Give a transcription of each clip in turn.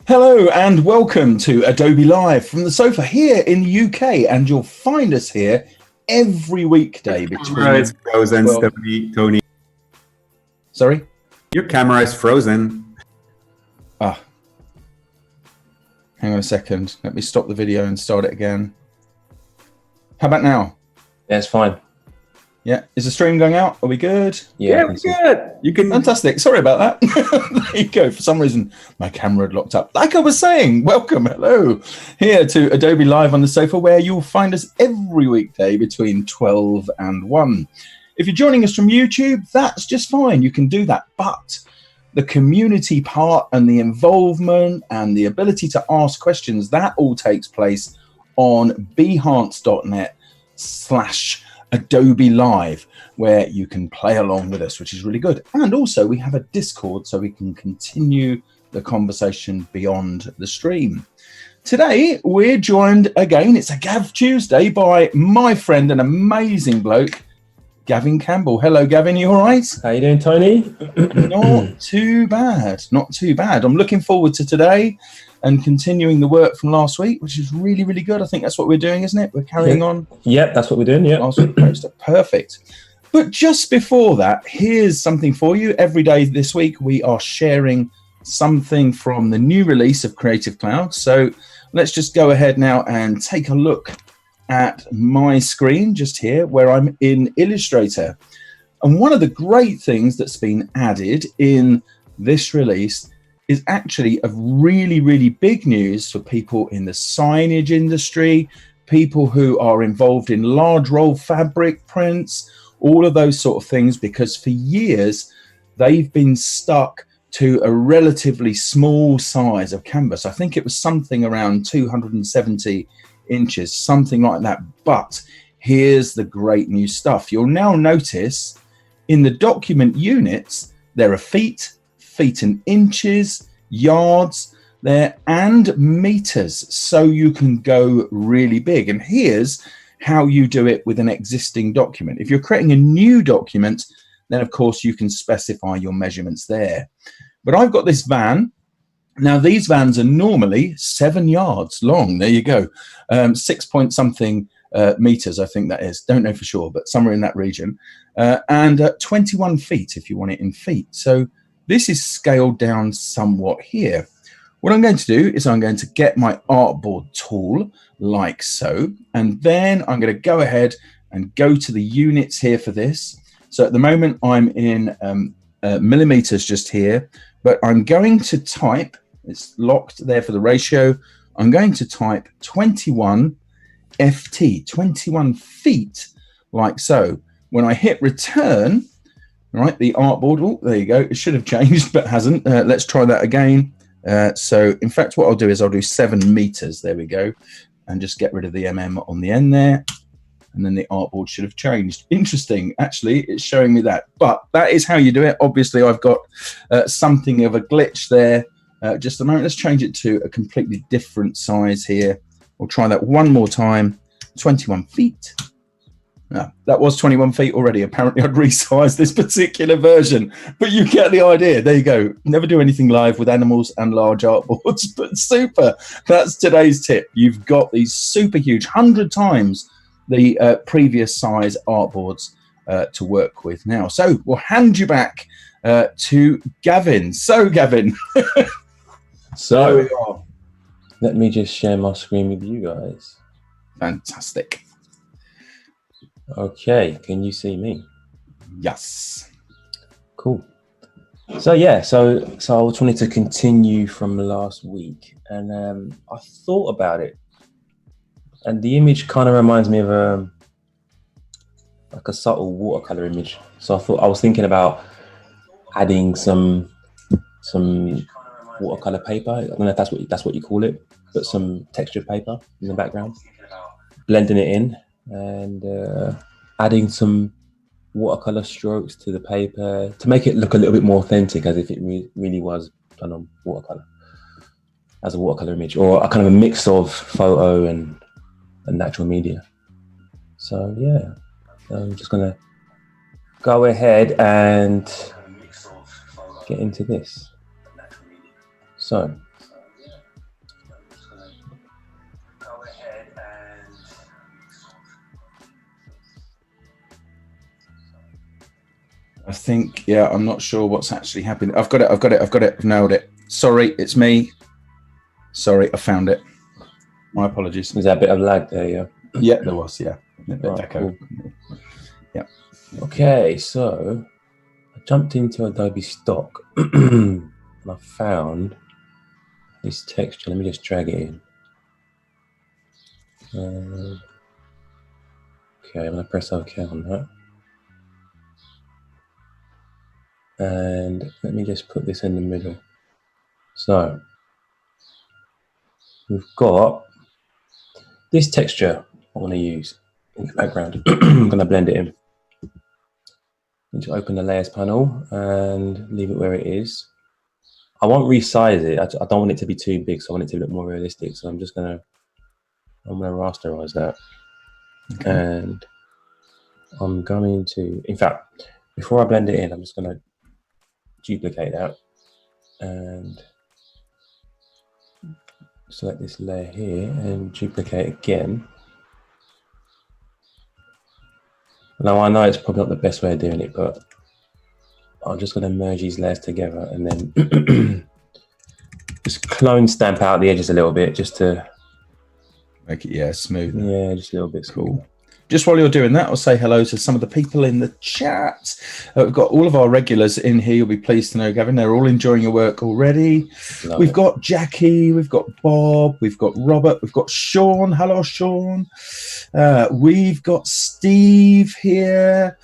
Hello and welcome to Adobe Live from the sofa here in the UK, and you'll find us here every weekday between. Your camera is frozen, Tony. Sorry? Your camera is frozen. Ah. Hang on a second. Let me stop the video and start it again. How about now? Yeah, it's fine. Yeah. Is the stream going out? Are we good? Yeah, we're good. You can. Fantastic. Sorry about that. There you go. For some reason, my camera had locked up. Like I was saying, welcome, hello, here to Adobe Live on the sofa, where you'll find us every weekday between 12 and 1. If you're joining us from YouTube, that's just fine. You can do that. But the community part and the involvement and the ability to ask questions, that all takes place on behance.net/Adobe Live, where you can play along with us, which is really good. And also we have a Discord, so we can continue the conversation beyond the stream. Today we're joined again, it's a Gav Tuesday, by my friend and amazing bloke, Gavin Campbell. Hello Gavin, you all right? How you doing, Tony? Not too bad, not too bad. I'm looking forward to today and continuing the work from last week, which is really, really good. I think that's what we're doing, isn't it? We're carrying on. Yep, that's what we're doing, yeah. Last week poster. Perfect. But just before that, here's something for you. Every day this week, we are sharing something from the new release of Creative Cloud. So let's just go ahead now and take a look at my screen just here, where I'm in Illustrator. And one of the great things that's been added in this release is actually of really, really big news for people in the signage industry, people who are involved in large roll fabric prints, all of those sort of things, because for years they've been stuck to a relatively small size of canvas. I think it was something around 270 inches, something like that. But here's the great new stuff. You'll now notice in the document units, there are feet and inches, yards there, and meters, so you can go really big. And here's how you do it with an existing document. If you're creating a new document, then of course you can specify your measurements there. But I've got this van. Now these vans are normally 7 yards long. There you go. 6 point something meters, I think that is. Don't know for sure, but somewhere in that region. And 21 feet if you want it in feet. So this is scaled down somewhat here. What I'm going to do is I'm going to get my artboard tool like so, and then I'm going to go ahead and go to the units here for this. So at the moment I'm in millimeters just here, but I'm going to type, it's locked there for the ratio, I'm going to type 21 FT, 21 feet, like so. When I hit return, right, the artboard, oh, there you go. It should have changed, but hasn't. Let's try that again. So, in fact, what I'll do is I'll do 7 meters. There we go. And just get rid of the MM on the end there. And then the artboard should have changed. Interesting. Actually, it's showing me that. But that is how you do it. Obviously, I've got something of a glitch there. Just a moment. Let's change it to a completely different size here. We'll try that one more time. 21 feet. No, that was 21 feet already. Apparently I'd resized this particular version, but you get the idea. There you go. Never do anything live with animals and large artboards, but super. That's today's tip. You've got these super huge, 100 times the previous size artboards to work with now. So we'll hand you back to Gavin. So Gavin. So let me just share my screen with you guys. Fantastic. Okay, can you see me? Yes. Cool. So yeah, so I was wanting to continue from last week, and I thought about it, and the image kind of reminds me of like a subtle watercolor image. So I was thinking about adding some watercolor paper. I don't know if that's what you call it, but some textured paper in the background, blending it in, and adding some watercolor strokes to the paper to make it look a little bit more authentic, as if it really was done on watercolor, as a watercolor image, or a kind of a mix of photo and natural media. So yeah, I'm just gonna go ahead and get into this. So I think, yeah, I'm not sure what's actually happening. I've got it. I've nailed it. Sorry, it's me. Sorry, I found it. My apologies. There's that bit of lag there, yeah? Yeah, there was, yeah. A bit Right, echo. cool. Yeah. Okay, so I jumped into Adobe Stock and I found this texture. Let me just drag it in. Okay, I'm going to press OK on that. And let me just put this in the middle. So we've got this texture I want to use in the background. I'm going to blend it in. Just open the layers panel and leave it where it is. I won't resize it. I don't want it to be too big, so I want it to look more realistic. So I'm gonna rasterize that. Okay. And I'm going to, in fact, before I blend it in, I'm just gonna duplicate that and select this layer here and duplicate again. Now I know it's probably not the best way of doing it, but I'm just gonna merge these layers together and then just clone stamp out the edges a little bit just to make it, yeah, smooth. Yeah, just a little bit cool. Just while you're doing that, I'll say hello to some of the people in the chat. We've got all of our regulars in here. You'll be pleased to know, Gavin. They're all enjoying your work already. We've got Jackie, we've got Bob, we've got Robert, we've got Sean. Hello, Sean. We've got Steve here.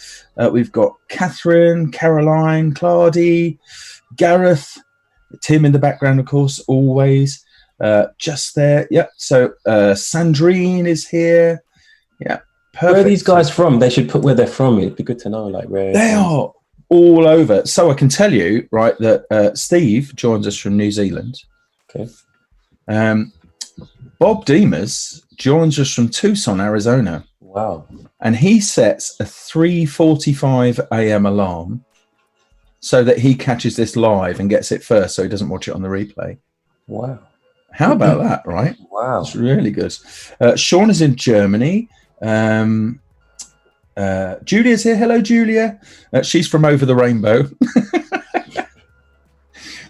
We've got Catherine, Caroline, Claudia, Gareth, Tim in the background, of course, always. Just there. Yep. So Sandrine is here. Yeah. Perfect. Where are these guys from? They should put where they're from. It'd be good to know, like where they are all over. So I can tell you, right, that Steve joins us from New Zealand. Okay. Bob Demers joins us from Tucson, Arizona. Wow. And he sets a 3:45 a.m. alarm so that he catches this live and gets it first, so he doesn't watch it on the replay. Wow. How about that, right? Wow. It's really good. Sean is in Germany. Julia's here. Hello, Julia. She's from over the rainbow,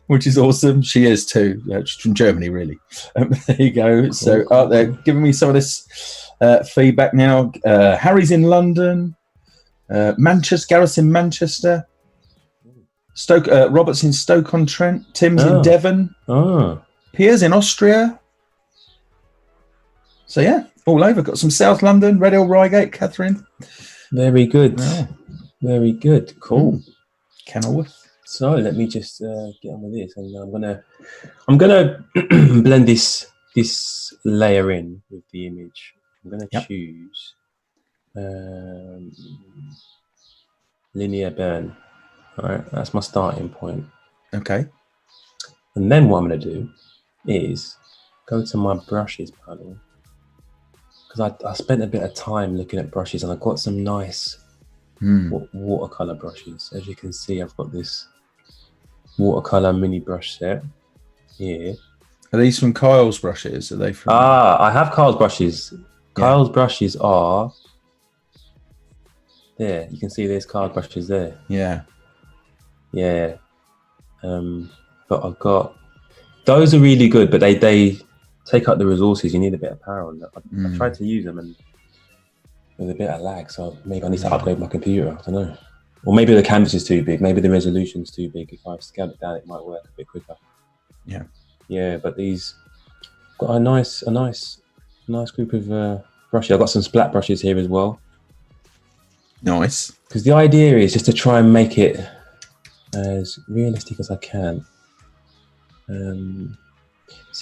which is awesome. She is too. She's from Germany, really. There you go. Cool, so they're giving me some of this feedback now. Harry's in London. Manchester. Gareth's in Manchester. Stoke. Robert's in Stoke-on-Trent. Tim's in Devon. Pierre's in Austria. So yeah, all over. Got some South London, Red Hill, Reigate, Catherine. Very good. Yeah. Very good. Cool. Kenilworth. So let me just get on with this, and I'm gonna blend this layer in with the image. I'm gonna choose linear burn. All right, that's my starting point. Okay. And then what I'm gonna do is go to my brushes panel, because I spent a bit of time looking at brushes and I've got some nice watercolor brushes. As you can see, I've got this watercolor mini brush set here. Are these from Kyle's brushes? Are they from? I have Kyle's brushes. Kyle's brushes are there. You can see there's Kyle's brushes there. Yeah. Yeah. But I've got, those are really good, but they take up the resources. You need a bit of power on that. I tried to use them and with a bit of lag, so maybe I need to upgrade my computer. I don't know. Or maybe the canvas is too big. Maybe the resolution's too big. If I scale it down, it might work a bit quicker. Yeah. Yeah, but these got a nice group of brushes. I've got some splat brushes here as well. Nice. Because the idea is just to try and make it as realistic as I can. So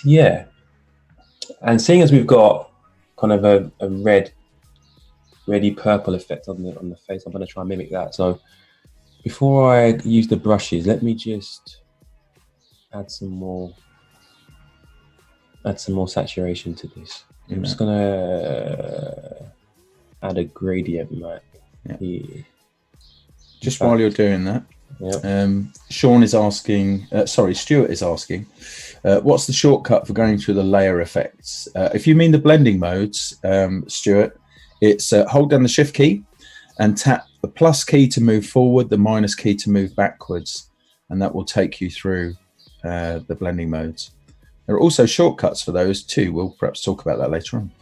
yeah. And seeing as we've got kind of a reddy purple effect on the face, I'm going to try and mimic that. So before I use the brushes, let me just add some more saturation to this. I'm just going to add a gradient map here. Just while you're doing that, Sean is asking, Stuart is asking, what's the shortcut for going through the layer effects? If you mean the blending modes, Stuart, it's hold down the shift key and tap the plus key to move forward, the minus key to move backwards, and that will take you through the blending modes. There are also shortcuts for those too. We'll perhaps talk about that later on.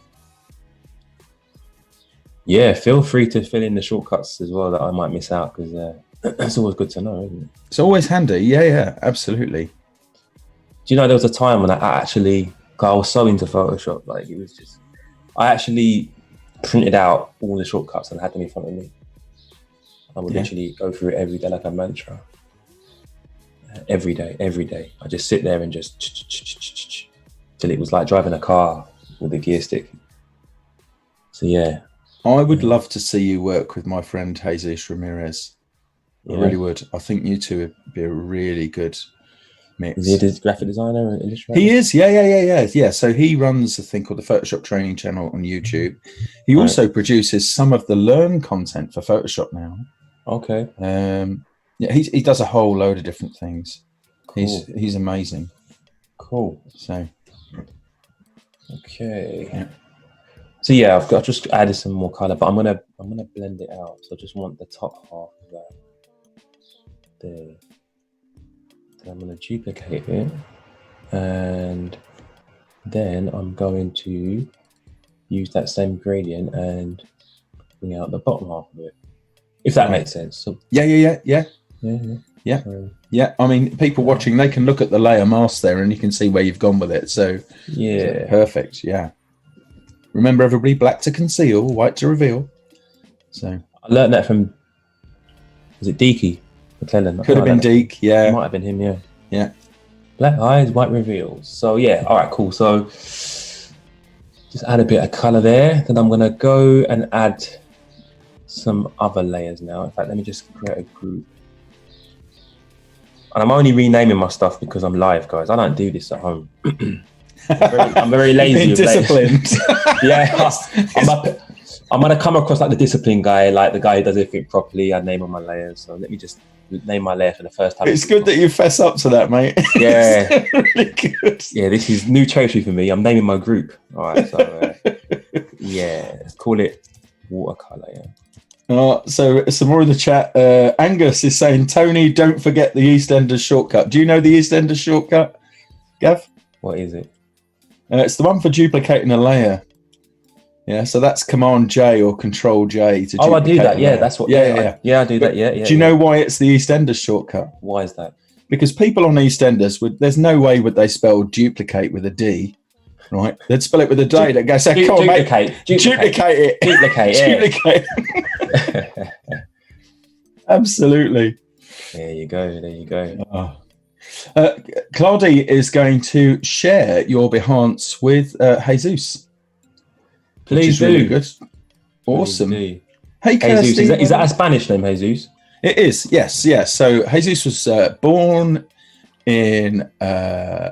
Yeah, feel free to fill in the shortcuts as well that I might miss out, because it's always good to know, isn't it? It's always handy. Yeah, absolutely. Do you know there was a time when I was so into Photoshop, like it was just, I actually printed out all the shortcuts and had them in front of me. I would literally go through it every day like a mantra. Every day. I just sit there and just till it was like driving a car with a gear stick. So yeah. I would love to see you work with my friend Jesus Ramirez. I really would. I think you two would be a really good mix. Is he a graphic designer and illustrator? He is, yeah. So he runs a thing called the Photoshop Training Channel on YouTube. He also produces some of the Learn content for Photoshop now. Okay. He does a whole load of different things. Cool. He's amazing. Cool. So. Okay. Yeah. So yeah, I've just added some more color, but I'm gonna blend it out. So I just want the top half of that there. Then I'm gonna duplicate it, and then I'm going to use that same gradient and bring out the bottom half of it, if that makes sense. So Yeah. I mean, people watching, they can look at the layer mask there, and you can see where you've gone with it. So yeah, perfect. Yeah. Remember, everybody, black to conceal, white to reveal. So I learned that from, was it Deaky McClellan? Could have been Deek, yeah. It might have been him, yeah. Yeah. Black eyes, white reveals. So yeah, all right, cool. So just add a bit of color there. Then I'm gonna go and add some other layers now. In fact, let me just create a group. And I'm only renaming my stuff because I'm live, guys. I don't do this at home. I'm very lazy. Being disciplined. Yeah, I'm gonna come across like the disciplined guy, like the guy who does everything properly. I name all my layers. So let me just name my layer for the first time. It's good that you fess up to that, mate. Yeah, really good. Yeah, this is new territory for me. I'm naming my group. All right, so yeah, let's call it watercolor. Yeah. So some more in the chat. Angus is saying, Tony, don't forget the EastEnders shortcut. Do you know the EastEnders shortcut, Gav? What is it? It's the one for duplicating a layer. Yeah, so that's Command J or Control J to duplicate. Oh, I do that. Yeah, that's what. Yeah, I do that. Yeah. Do you know why it's the EastEnders shortcut? Why is that? Because people on EastEnders there's no way would they spell duplicate with a D, right? They'd spell it with a D. They'd go, say, come on, mate, duplicate it. Duplicate. Duplicate. Absolutely. There you go. Claudie is going to share your Behance with Jesus. Please do. Really good. Awesome. Please do. Hey, Jesus, is that a Spanish name, Jesus? It is, yes. So Jesus was born in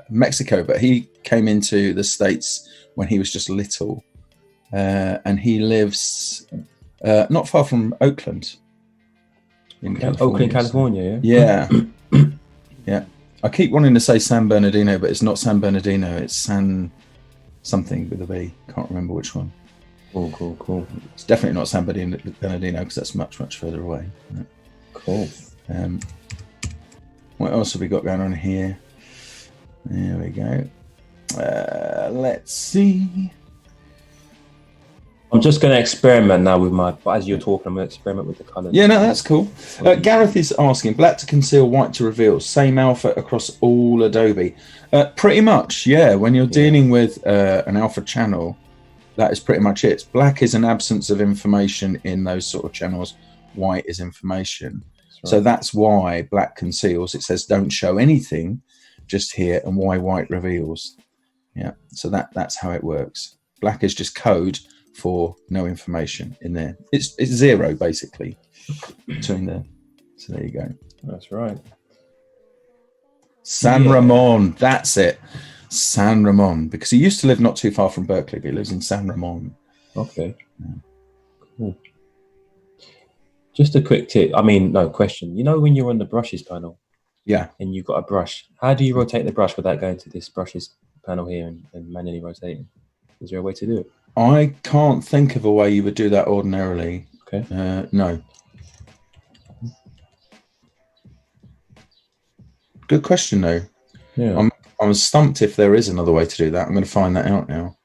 Mexico, but he came into the States when he was just little. And he lives not far from Oakland. Oakland, California, yeah? Yeah. I keep wanting to say San Bernardino, but it's not San Bernardino. It's San something with a B. Can't remember which one. Cool. It's definitely not San Bernardino because that's much further away. Right. Cool. What else have we got going on here? There we go. Let's see. I'm just going to experiment now with as you're talking, I'm going to experiment with the colours. Yeah, no, that's cool. Gareth is asking, black to conceal, white to reveal, same alpha across all Adobe. Pretty much, yeah. When you're dealing with an alpha channel, that is pretty much it. Black is an absence of information in those sort of channels. White is information. Right. So that's why black conceals. It says don't show anything just here, and why white reveals. Yeah, so that's how it works. Black is just code for no information in there. It's zero basically between there. So there you go. That's right. San Ramon, that's it. San Ramon, because he used to live not too far from Berkeley, but he lives in San Ramon. Okay. Yeah. Cool. Just a quick tip. I mean, no question. You know, when you're on the brushes panel, Yeah. and you've got a brush, how do you rotate the brush without going to this brushes panel here and manually rotating? Is there a way to do it? I can't think of a way you would do that ordinarily. Okay. No. Good question, though. Yeah. I'm stumped if there is another way to do that. I'm going to find that out now.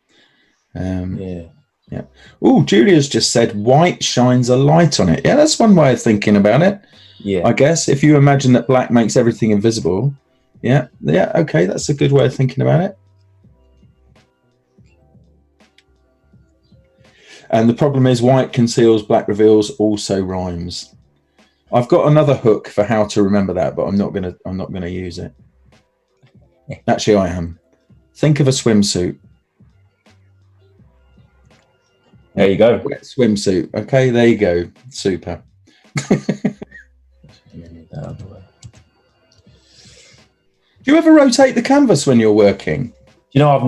Yeah. Oh, Julia's just said white shines a light on it. Yeah, that's one way of thinking about it. Yeah. I guess if you imagine that black makes everything invisible. Yeah. Okay, that's a good way of thinking about it. And the problem is white conceals, black reveals also rhymes. I've got another hook for how to remember that, but I'm not gonna use it. Actually, I am. Think of a swimsuit. There you go. Wet swimsuit. Okay, there you go. Super. Do you ever rotate the canvas when you're working? You know, I've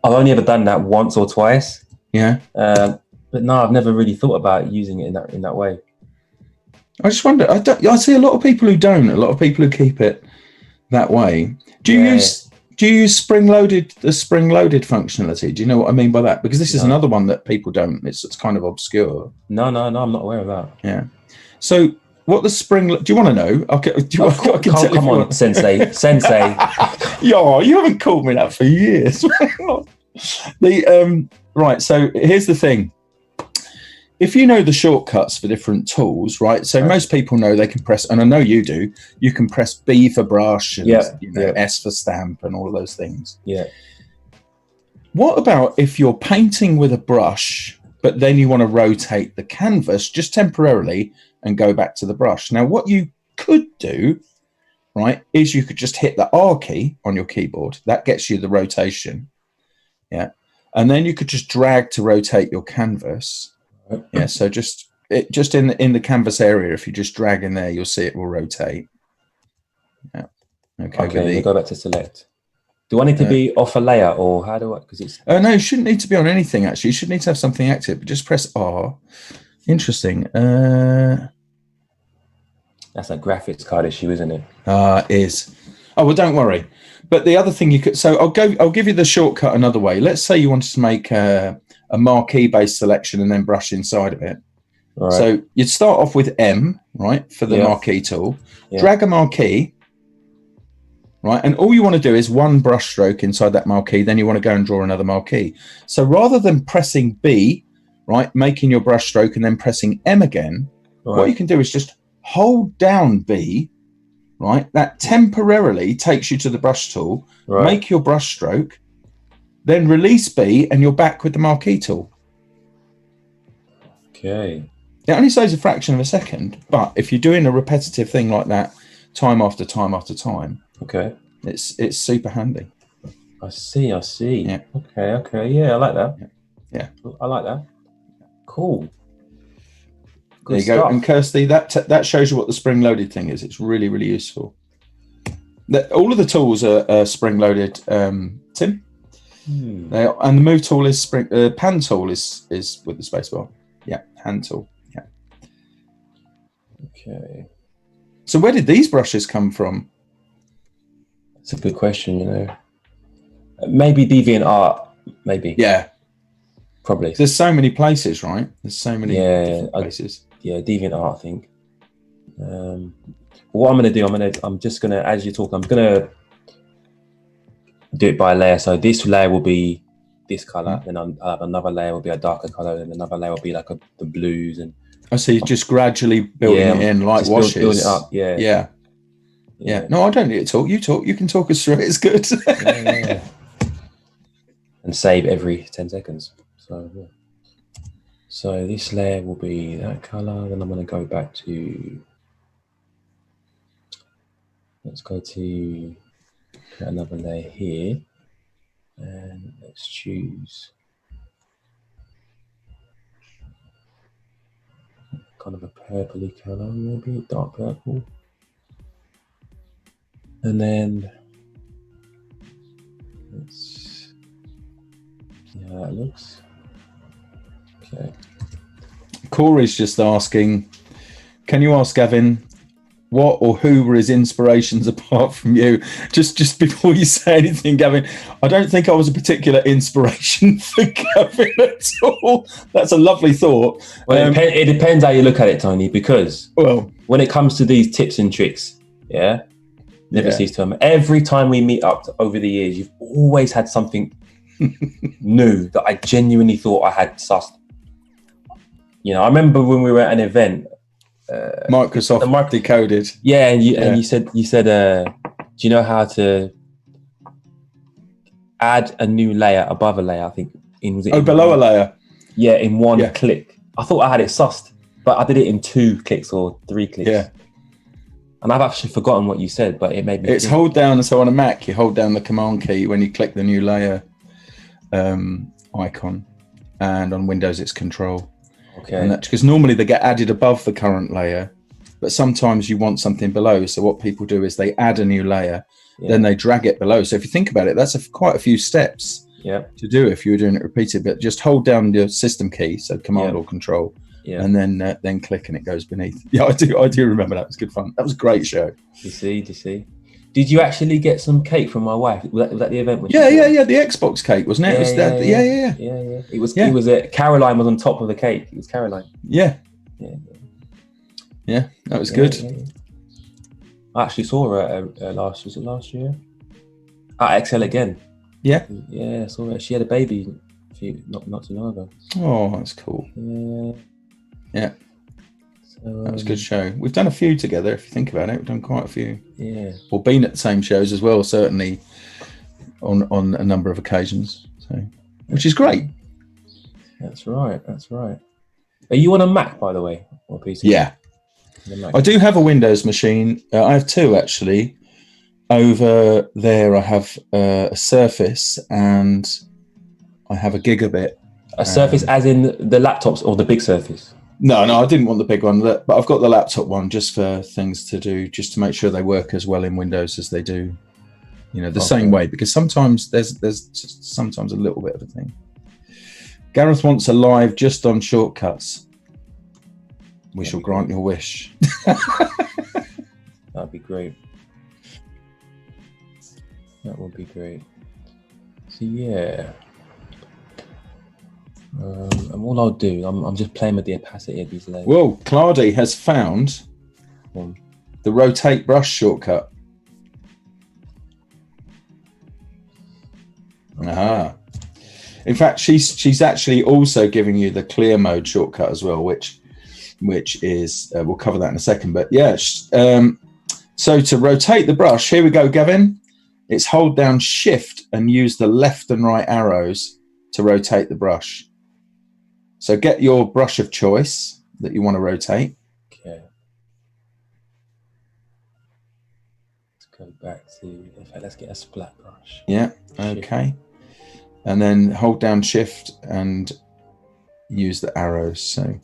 only ever done that once or twice. Yeah. But no, I've never really thought about using it in that way. I just wonder. I see a lot of people who don't. A lot of people who keep it that way. Do you use the spring-loaded functionality? Do you know what I mean by that? Because this is another one that people don't. It's kind of obscure. No, I'm not aware of that. Yeah. So what the spring? Do you want to know? I can Come on, Sensei. Yeah, you haven't called me that for years. Right. So here's the thing. If you know the shortcuts for different tools, right? So most people know they can press, and I know you do. You can press B for brush and S for stamp and all of those things. Yeah. What about if you're painting with a brush, but then you want to rotate the canvas just temporarily and go back to the brush? Now, what you could do, right, is you could just hit the R key on your keyboard. That gets you the rotation. Yeah. And then you could just drag to rotate your canvas. Yeah, so just in the canvas area, if you just drag in there, you'll see it will rotate. Yeah. Okay. We'll go back to select. Do I need to be off a layer, or how do I? Because it's no, you shouldn't need to be on anything actually. You should need to have something active. But just press R. Interesting. That's a graphics card issue, isn't it? It is. Oh well, don't worry. But the other thing you could, so I'll give you the shortcut another way. Let's say you wanted to make a marquee based selection and then brush inside of it. Right. So you'd start off with M, right, for the marquee tool. Yeah. Drag a marquee, right, and all you want to do is one brush stroke inside that marquee. Then you want to go and draw another marquee. So rather than pressing B, right, making your brush stroke and then pressing M again, what you can do is just hold down B. Right, that temporarily takes you to the brush tool, make your brush stroke, then release B and you're back with the marquee tool. Okay. It only saves a fraction of a second, but if you're doing a repetitive thing like that time after time after time, it's super handy. I see. Yeah. Okay. Yeah, I like that. Yeah. I like that. Cool. There you go. And Kirsty, that shows you what the spring-loaded thing is. It's really, really useful. All of the tools are spring-loaded, Tim. They are, and the move tool is pan tool is with the spacebar. Yeah, hand tool. Yeah. Okay. So where did these brushes come from? That's a good question. You know, maybe DeviantArt. Maybe. Yeah. Probably. There's so many places, right? There's so many different places. DeviantArt, I think. What I'm going to do, I'm just going to, as you talk, I'm going to do it by layer. So this layer will be this color, then I'll have another layer will be a darker color, and another layer will be like the blues. And I see, just gradually building it in like washes. Building it up, yeah. No, I don't need to talk. You talk. You can talk us through it. It's good. Yeah. And save every 10 seconds. So this layer will be that color. Then I'm going to go back to. Let's go to create another layer here, and let's choose kind of a purpley color, maybe dark purple, and then let's see how that looks. Okay. Corey's just asking, can you ask Gavin what or who were his inspirations apart from you? Just before you say anything, Gavin, I don't think I was a particular inspiration for Gavin at all. That's a lovely thought. Well, it depends how you look at it, Tony, because when it comes to these tips and tricks, never cease to them. Every time we meet up over the years, you've always had something new that I genuinely thought I had sussed. You know, I remember when we were at an event, Microsoft Decoded. Yeah, and you said, do you know how to add a new layer above a layer? I think below a layer. Yeah, in one click. I thought I had it sussed, but I did it in 2 clicks or 3 clicks. Yeah. And I've actually forgotten what you said, but it made me. It's hold down. So on a Mac, you hold down the Command key when you click the new layer icon, and on Windows it's Control. Okay. And that's because normally they get added above the current layer, but sometimes you want something below. So what people do is they add a new layer, then they drag it below. So if you think about it, that's quite a few steps to do if you were doing it repeated. But just hold down your system key, so Command or Control, and then click and it goes beneath. Yeah, I do remember that. It was good fun. That was a great show. You see. Did you actually get some cake from my wife? Was that the event? Yeah. The Xbox cake, wasn't it? Yeah. It was Caroline was on top of the cake. It was Caroline. Yeah. That was good. Yeah. I actually saw her last year? At XL again. Yeah. Yeah, I saw her. She had a baby not too long ago. Oh, that's cool. Yeah. So, that was a good show. We've done a few together, if you think about it. We've done quite a few. Yeah. Or been at the same shows as well, certainly on a number of occasions. So, which is great. That's right. Are you on a Mac, by the way, or PC? Yeah. I do have a Windows machine. I have 2 actually. Over there, I have a Surface and I have a Gigabit. A Surface, as in the laptops or the big Surface? No, I didn't want the big one, but I've got the laptop one just for things to do, just to make sure they work as well in Windows as they do, the same way. Because sometimes there's just sometimes a little bit of a thing. Gareth wants a live just on shortcuts. We shall grant your wish. That'd be great. That would be great. So yeah. And all I'll do, I'm just playing with the opacity of these layers. Well, Clardy has found the rotate brush shortcut. Aha. In fact, she's actually also giving you the clear mode shortcut as well, which is we'll cover that in a second. But yeah, so to rotate the brush, here we go, Gavin. It's hold down Shift and use the left and right arrows to rotate the brush. So get your brush of choice that you want to rotate. Okay. Let's go back to, in fact, let's get a splat brush. Yeah, okay. And then hold down Shift and use the arrows. So,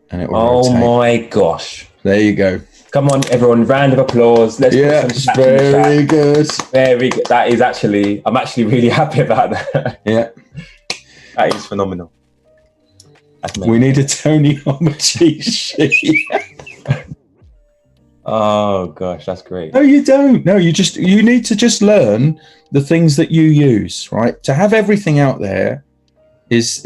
and it will rotate. Oh my gosh. There you go. Come on, everyone, round of applause. Let's put some very good. Very good. That is actually, I'm actually really happy about that. Yeah. That is phenomenal. We need a Tony on a cheat sheet. Oh gosh, that's great. No, you don't. No, you need to just learn the things that you use, right? To have everything out there is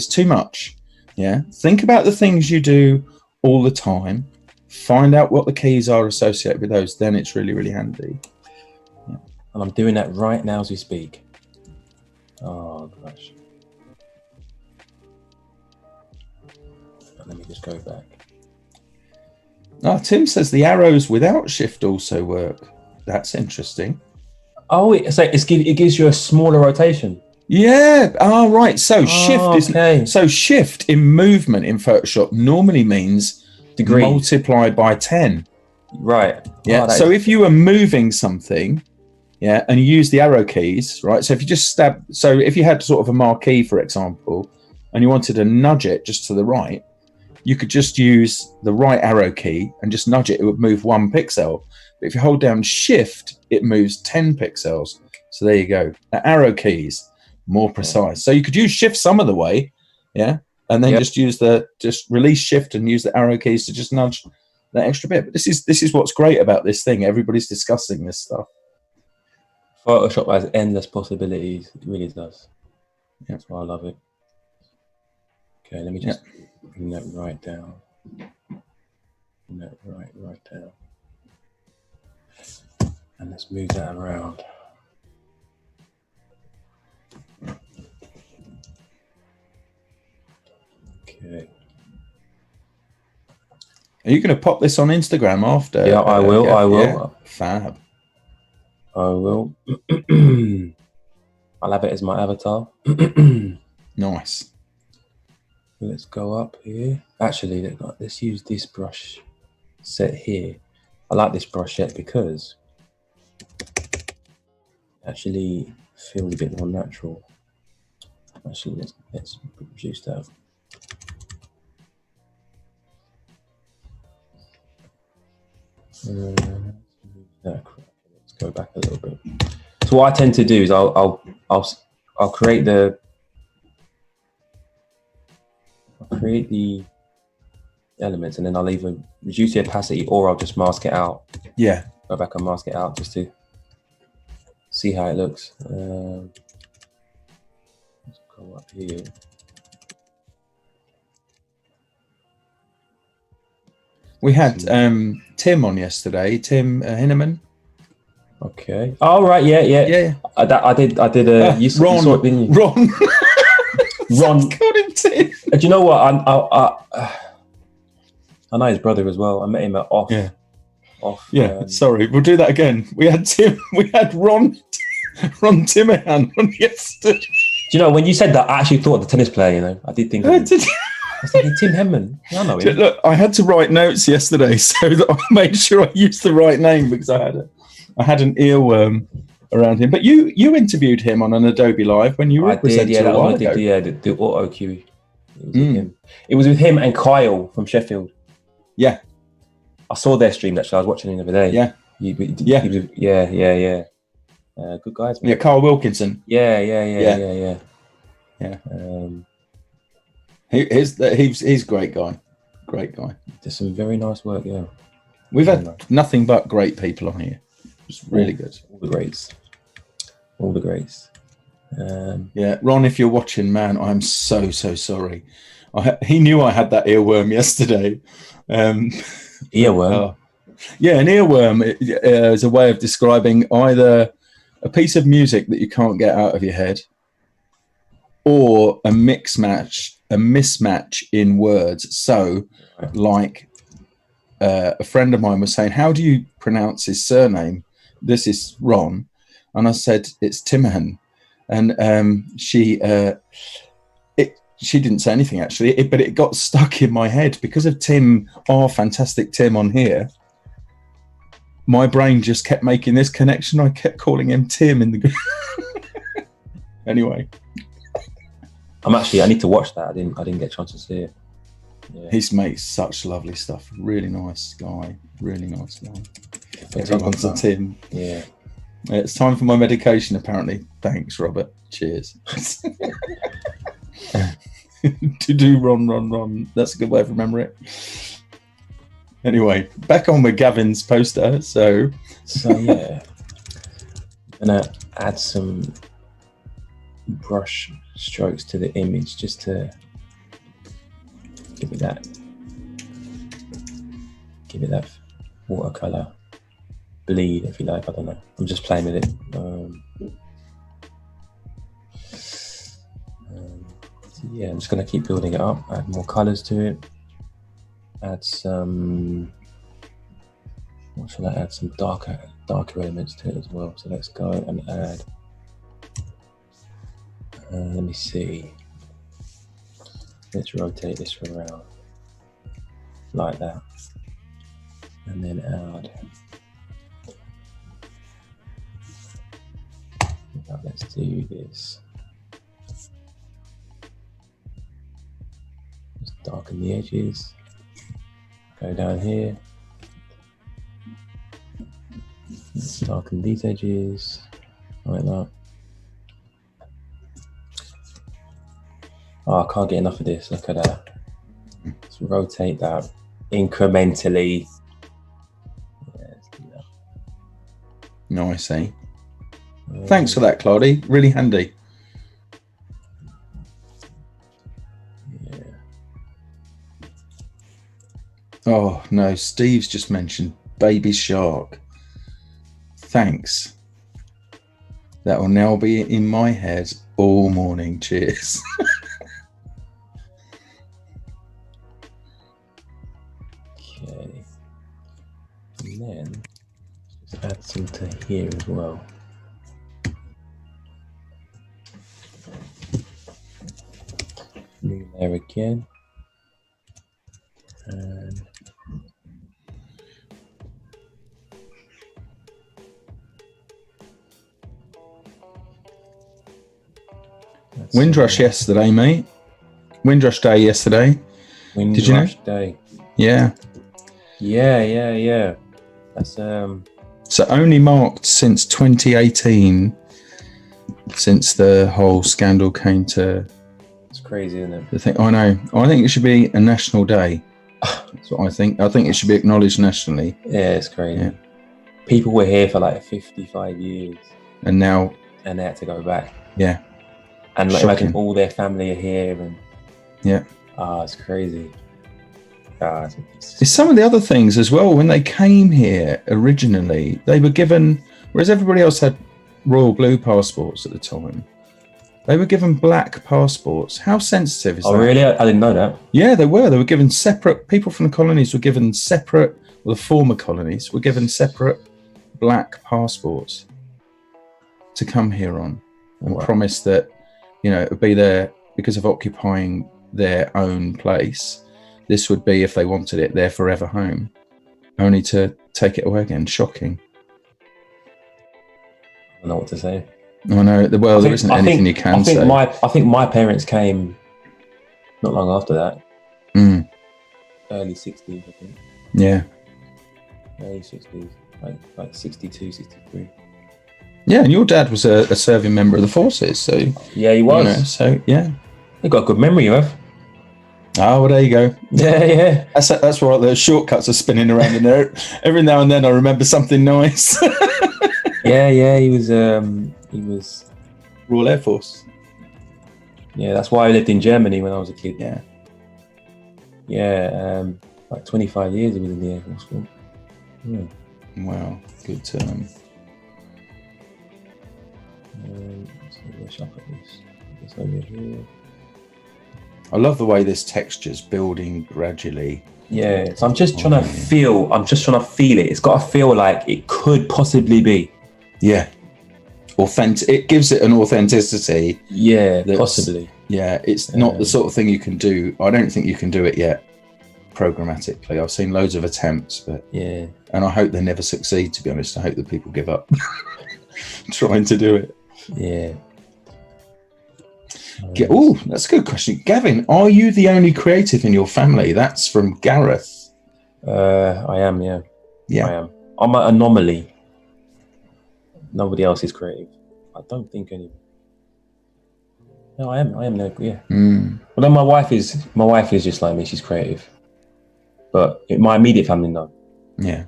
too much. Yeah. Think about the things you do all the time. Find out what the keys are associated with those. Then it's really, really handy. Yeah. And I'm doing that right now as we speak. Oh gosh. Let me just go back. Oh, Tim says the arrows without Shift also work. That's interesting. Oh, it gives you a smaller rotation. Yeah. Oh, right. So Shift in movement in Photoshop normally means degree multiplied by 10. Right. Yeah. So if you were moving something, and you use the arrow keys, right? So if you just if you had sort of a marquee, for example, and you wanted to nudge it just to the right, you could just use the right arrow key and just nudge it. It would move 1 pixel. But if you hold down Shift, it moves 10 pixels. So there you go. The arrow keys, more precise. So you could use Shift some of the way, and then just release shift and use the arrow keys to just nudge that extra bit. But this is what's great about this thing. Everybody's discussing this stuff. Photoshop has endless possibilities. It really does. That's why I love it. Okay, let me just bring that right down. Bring that right down. And let's move that around. Okay. Are you going to pop this on Instagram after? Yeah, I will. I will. Yeah. Fab. I will. I'll have it as my avatar. Nice. Let's go up here. Actually, let's use this brush set here. I like this brush set because it actually feels a bit more natural. Actually, let's reduce that. Let's go back a little bit. So what I tend to do is I'll create the elements, and then I'll either reduce the opacity or I'll just mask it out. Yeah. Go back and mask it out just to see how it looks. Let's go up here. We had Tim on yesterday. Tim Hinneman. Okay. Oh right, yeah. I did. You saw it, didn't you? Ron. Ron. Called him Tim. Do you know what? I know his brother as well. I met him at off. Yeah. Sorry, we'll do that again. We had Ron Timmerhan on yesterday. Do you know, when you said that, I actually thought the tennis player. You know, I did think. I was thinking Tim Henman. I know him. Look, I had to write notes yesterday so that I made sure I used the right name because I had an earworm around him. But you interviewed him on an Adobe Live when you were presenting. The auto cue. It was with him and Kyle from Sheffield. Yeah, I saw their stream actually. I was watching him the other day. Yeah. Good guys, man. Yeah, Carl Wilkinson. Yeah. He's a great guy. Great guy. There's some very nice work. Yeah, we've had nothing but great people on here. It's really good. All the greats. Yeah, Ron, if you're watching, man, I'm so sorry. He knew I had that earworm yesterday. Earworm. Yeah, an earworm is a way of describing either a piece of music that you can't get out of your head, or a mismatch in words. So, like a friend of mine was saying, "How do you pronounce his surname?" This is Ron, and I said it's Timmerhan, and she didn't say anything actually, but it got stuck in my head because of Tim, our fantastic Tim on here. My brain just kept making this connection. I kept calling him Tim in the anyway. I need to watch that. I didn't get a chance to see it. Yeah. He's made such lovely stuff. Really nice guy. Everyone's a Tim. Yeah. It's time for my medication apparently. Thanks, Robert. Cheers. To do Ron. That's a good way of remembering it. Anyway, back on with Gavin's poster. So yeah, I'm gonna add some brush strokes to the image just to give it that watercolor bleed, if you like. I don't know. I'm just playing with it. Yeah, I'm just going to keep building it up, add more colors to it, add some, what should I add? Some darker elements to it as well. So let's go and add, let me see, let's rotate this around like that, and then add, let's do this. Darken the edges, go down here, let's darken these edges like that. Oh, I can't get enough of this. Look at that. Let's rotate that incrementally. Yeah, let's do that. Nice, eh? Thanks for that, Claudie. Really handy. Yeah. Oh, no. Steve's just mentioned Baby Shark. Thanks. That will now be in my head all morning. Cheers. Okay. And then just add some to here as well. New layer again. And Windrush yesterday, mate. Windrush day yesterday. Windrush Did you know? Day. Yeah. Yeah. That's So only marked since 2018, since the whole scandal came to it's crazy, isn't it? the thing. I know. I think it should be a national day. That's what I think. I think it should be acknowledged nationally. Yeah, it's crazy. Yeah. People were here for like 55 years. And now, and they had to go back. Yeah. And like, Shocking. imagine all their family are here and Yeah. it's crazy. It's some of the other things as well. When they came here originally, they were given, whereas everybody else had royal blue passports at the time, they were given black passports. How sensitive is that? Oh, really? I didn't know that. Yeah, they were. They were given separate, people from the colonies were given separate, well, the former colonies were given separate black passports to come here on and promised that, you know, it would be there because of occupying their own place. This would be, if they wanted it, their forever home, only to take it away again. Shocking. I don't know what to say. I know. Well, there isn't anything you can say. I think my parents came not long after that. Early 60s, I think. Yeah. Early 60s, like 62, 63. Yeah, and your dad was a serving member of the forces, so yeah, he was. You know, so yeah, you got a good memory, you have. Oh, well, there you go. Yeah. That's right. The shortcuts are spinning around in there. Every now and then, I remember something nice. Yeah. He was Royal Air Force. Yeah, that's why I lived in Germany when I was a kid. Yeah. Like 25 years he was in the Air Force. Yeah. Wow, good. Let's look at this. It's over here. I love the way this texture's building gradually. Yeah, so I'm just trying to feel it. It's got to feel like it could possibly be. Yeah. Authentic. It gives it an authenticity. Yeah, possibly. Yeah, it's not the sort of thing you can do. I don't think you can do it yet programmatically. I've seen loads of attempts, but yeah. And I hope they never succeed, to be honest. I hope that people give up trying to do it. Yeah. Oh, that's a good question. Gavin, are you the only creative in your family? That's from Gareth. I am, yeah. Yeah. I am. I'm an anomaly. Nobody else is creative. I don't think any. No, I am. No, yeah. Well, then my wife is just like me. She's creative. But my immediate family, no. Yeah.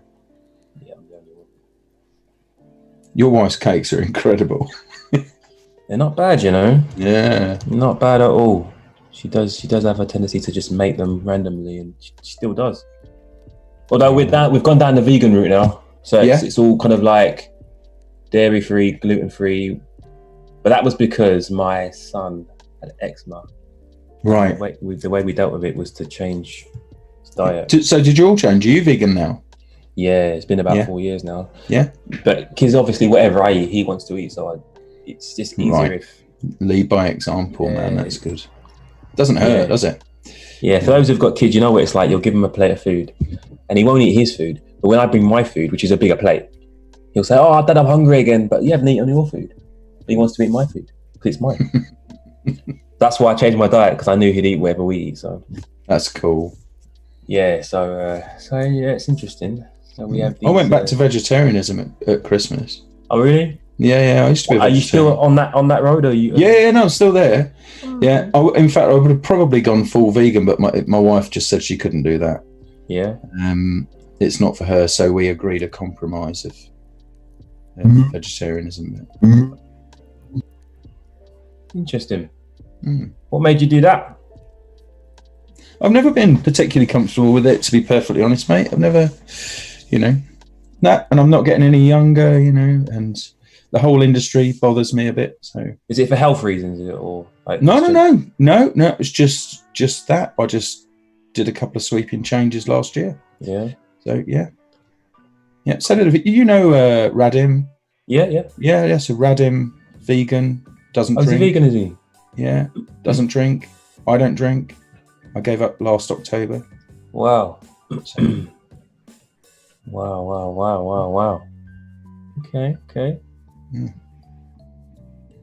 Yeah, I'm the only one. Your wife's cakes are incredible. They're not bad, you know. Yeah. Not bad at all. She does have a tendency to just make them randomly, and she still does. Although with that, we've gone down the vegan route now. So it's all kind of like dairy-free, gluten-free. But that was because my son had eczema. Right. The way we dealt with it was to change his diet. So did you all change? Are you vegan now? Yeah, it's been about 4 years now. Yeah. But kids, obviously, whatever I eat, he wants to eat. So it's just easier if... Lead by example, man. That's good. Doesn't hurt, does it? Yeah, for those who've got kids, you know what it's like. You'll give him a plate of food and he won't eat his food. But when I bring my food, which is a bigger plate, he'll say, "Oh, Dad, I'm hungry again." But you haven't eaten your food. But he wants to eat my food because it's mine. That's why I changed my diet, because I knew he'd eat whatever we eat. So that's cool. Yeah, so yeah, it's interesting. So we have. I went back to vegetarianism at Christmas. Oh, really? Yeah. I used to be. Are you still on that road? Or are you? Yeah. No, I'm still there. Yeah. In fact, I would have probably gone full vegan, but my wife just said she couldn't do that. Yeah. It's not for her, so we agreed a compromise of vegetarianism. Interesting. What made you do that? I've never been particularly comfortable with it, to be perfectly honest, mate. I've never, and I'm not getting any younger, and the whole industry bothers me a bit. So, is it for health reasons, or like? No. It's just that I just did a couple of sweeping changes last year. Yeah. So yeah. So Radim. Yeah. So Radim, vegan, doesn't drink. Is he vegan? Is he? Yeah, doesn't drink. I don't drink. I gave up last October. Wow. So. Wow. Okay.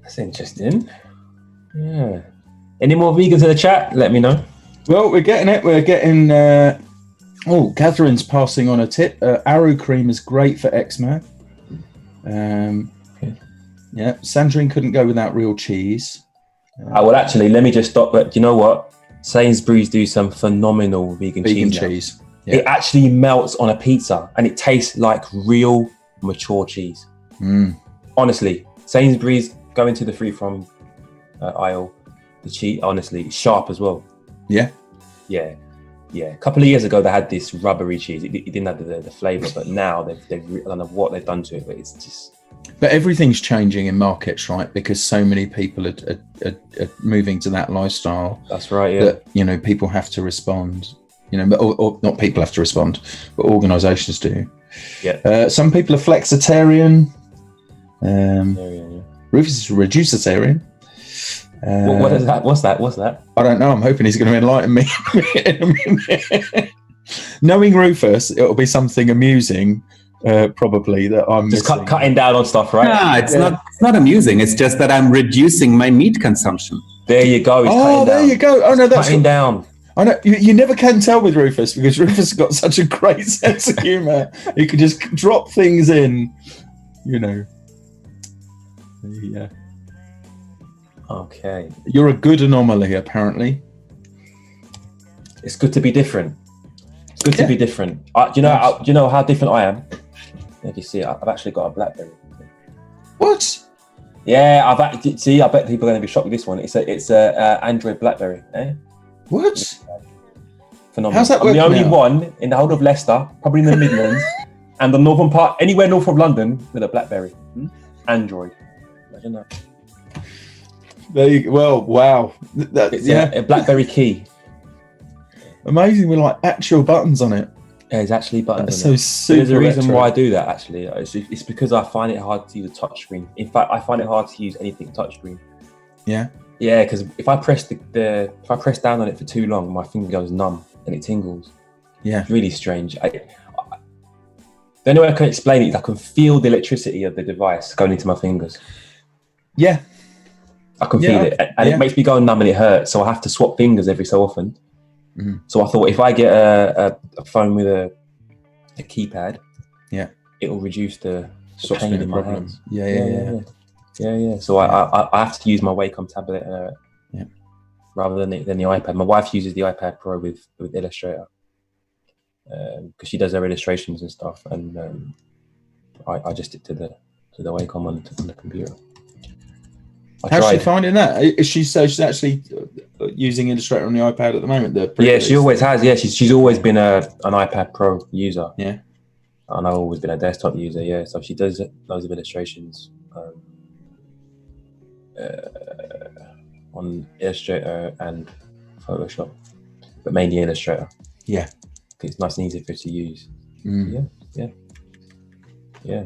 That's interesting. Yeah. Any more vegans in the chat? Let me know. Well, we're getting it. We're getting. Catherine's passing on a tip. Arrow cream is great for eczema. Okay. Yeah, Sandrine couldn't go without real cheese. Well, actually, let me just stop. But you know what? Sainsbury's do some phenomenal vegan cheese. Yeah. It actually melts on a pizza, and it tastes like real mature cheese. Honestly, Sainsbury's, go into the free from aisle. The cheese, honestly, sharp as well. Yeah. A couple of years ago, they had this rubbery cheese. It didn't have the flavour, but now they've I don't know what they've done to it, but it's just. But everything's changing in markets, right? Because so many people are moving to that lifestyle. That's right. Yeah. That people have to respond. But or not people have to respond, but organisations do. Yeah. Some people are flexitarian. Yeah. Rufus is reducitarian. What is that? What's that? I don't know. I'm hoping he's going to enlighten me in a minute. Knowing Rufus, it'll be something amusing, probably, that I'm just cutting down on stuff, right? Yeah, it's not amusing. It's just that I'm reducing my meat consumption. There you go. You go. Oh no, that's cutting down. I know you never can tell with Rufus, because Rufus has got such a great sense of humour. He could just drop things in, Yeah. Okay. You're a good anomaly, apparently. It's good to be different. To be different. Do you know how different I am? If you see, I've actually got a BlackBerry. What? Yeah, I bet people are going to be shocked with this one. It's a Android BlackBerry. Eh? What? Phenomenal. How's that I'm the only out? one in the whole of Leicester, probably in the Midlands, and the northern part, anywhere north of London, with a BlackBerry. Android. Imagine that. There you go. Well, wow. It's a BlackBerry key. Amazing, with actual buttons on it. Yeah, it's actually buttons. That's so super. There's a reason retro. why I do that. Actually, it's because I find it hard to use a touchscreen. In fact, I find it hard to use anything touchscreen. Yeah. Yeah, because if I press if I press down on it for too long, my finger goes numb and it tingles. Yeah. It's really strange. The only way I can explain it is I can feel the electricity of the device going into my fingers. Yeah. I can feel it, and it makes me go numb and it hurts. So I have to swap fingers every so often. Mm-hmm. So I thought if I get a phone with a keypad, it will reduce the pain in my hands. Yeah. So I have to use my Wacom tablet rather than the iPad. My wife uses the iPad Pro with Illustrator because she does her illustrations and stuff, and I just stick to the Wacom on the computer. How's she finding that? Is she's actually using Illustrator on the iPad at the moment? She always has. Yeah, she's always been an iPad Pro user. Yeah, and I've always been a desktop user. Yeah, so she does loads of illustrations on Illustrator and Photoshop, but mainly Illustrator. Yeah, it's nice and easy for her to use. Yeah.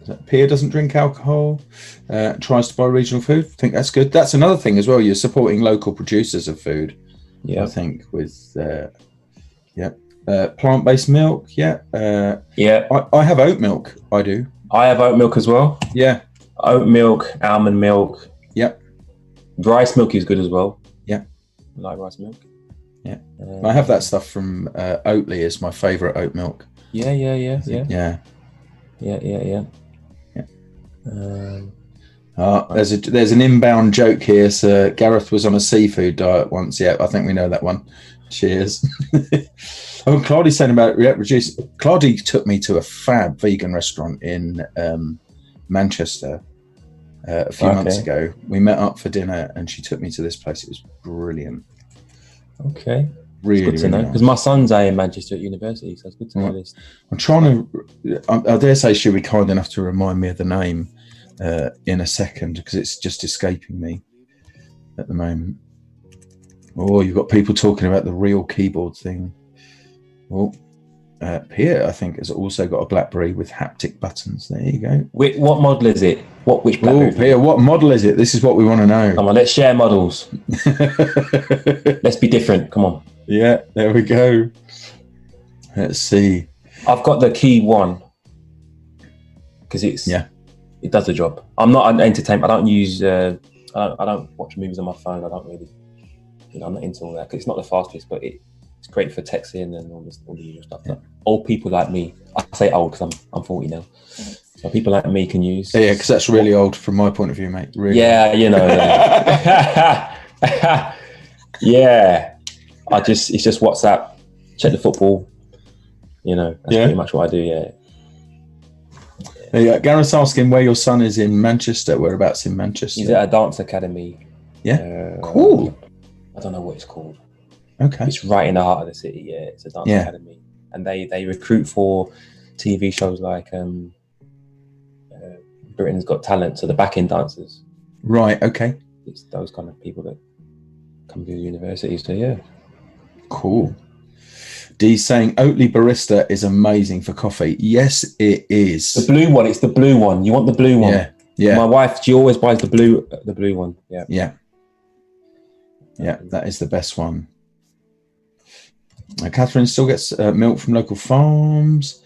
So Pia doesn't drink alcohol, tries to buy regional food. I think that's good. That's another thing as well. You're supporting local producers of food. I think with plant-based milk. I have oat milk. I do. I have oat milk as well. Yeah, oat milk, almond milk. Rice milk is good as well. I like rice milk. I have that stuff from Oatly. Is my favourite oat milk. Yeah. Yeah. There's an inbound joke here. So Gareth was on a seafood diet once. Yeah, I think we know that one. Cheers. Oh, Claudia's saying about reduce. Claudia took me to a fab vegan restaurant in Manchester a few months ago. We met up for dinner, and she took me to this place. It was brilliant. Okay. Really, it's good to know, because my son's in Manchester at university, so it's good to know this. I'm trying to. I dare say she'll be kind enough to remind me of the name in a second, because it's just escaping me at the moment. Oh, you've got people talking about the real keyboard thing. Well, Pierre, I think, has also got a BlackBerry with haptic buttons. There you go. What model is it? Which BlackBerry? Oh, Pierre, what model is it? This is what we want to know. Come on, let's share models. Let's be different. Come on. Yeah, there we go. Let's see. I've got the Key 1 because it does the job. I'm not an entertainment. I don't use. I don't watch movies on my phone. I don't really. I'm not into all that because it's not the fastest, but it's great for texting and all the usual stuff. Yeah. Old people like me. I say old because I'm 40 now. So people like me can use. Yeah, because that's really old from my point of view, mate. Really. Yeah, old. Yeah. It's just WhatsApp, check the football, that's pretty much what I do. Yeah. Gareth's asking where your son is in Manchester. Whereabouts in Manchester? He's at a dance academy. Yeah. Cool. I don't know what it's called. Okay. It's right in the heart of the city. Yeah, it's a dance academy, and they recruit for TV shows like Britain's Got Talent, so the backing dancers. Right. Okay. It's those kind of people that come to the university. So yeah. Cool. Dee's saying Oatly Barista is amazing for coffee. Yes, it is. The blue one. It's the blue one. You want the blue one? Yeah. My wife, she always buys the blue one. Yeah. Yeah, that is the best one. Catherine still gets milk from local farms.